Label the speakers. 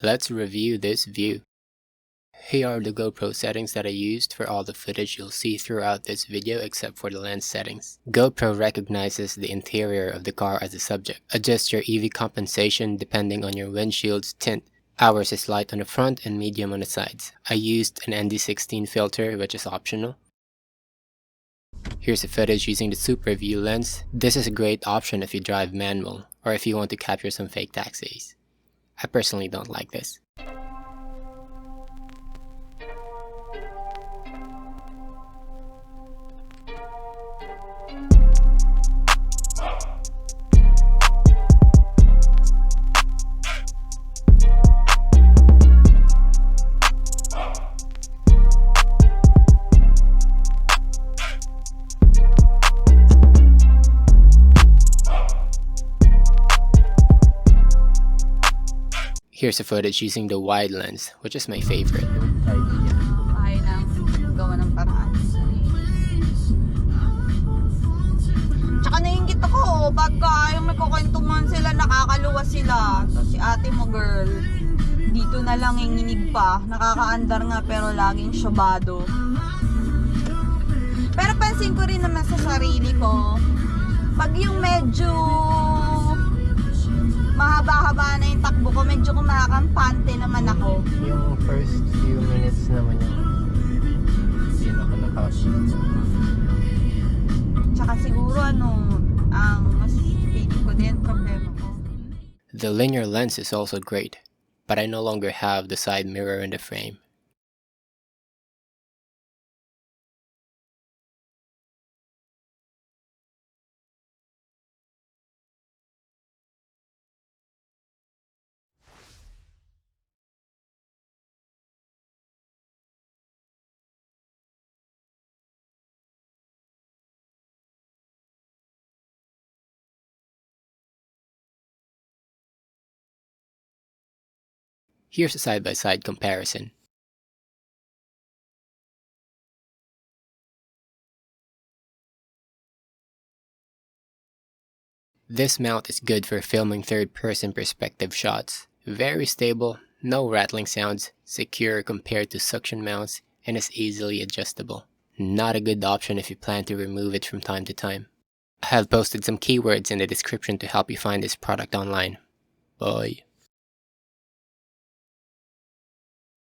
Speaker 1: Let's review this view. Here are the GoPro settings that I used for all the footage you'll see throughout this video except for the lens settings. GoPro recognizes the interior of the car as a subject. Adjust your EV compensation depending on your windshield's tint. Ours is light on the front and medium on the sides. I used an ND16 filter, which is optional. Here's the footage using the SuperView lens. This is a great option if you drive manual or if you want to capture some fake taxis. I personally don't like this. Here's the footage using the wide lens, which is my favorite.
Speaker 2: Kaya nang gawa ng paraan. Tsaka naiingit ako, pagka yung may kukwentuhan sila, nakakaluwa sila. Tapos si ate mo girl, dito na lang inginig pa. Nakakaandar nga pero laging syobado. Pero pansin ko rin naman sa sarili ko, pag yung medyo mahaba-haba na yung takbo ko, medyo kumakampante naman ako.
Speaker 1: Yung first few minutes naman yung hindi nakalakasya.
Speaker 2: Tsaka siguro ang mas feeling ko din problema ko.
Speaker 1: The linear lens is also great, but I no longer have the side mirror in the frame. Here's a side-by-side comparison. This mount is good for filming third-person perspective shots. Very stable, no rattling sounds, secure compared to suction mounts, and is easily adjustable. Not a good option if you plan to remove it from time to time. I have posted some keywords in the description to help you find this product online. Bye.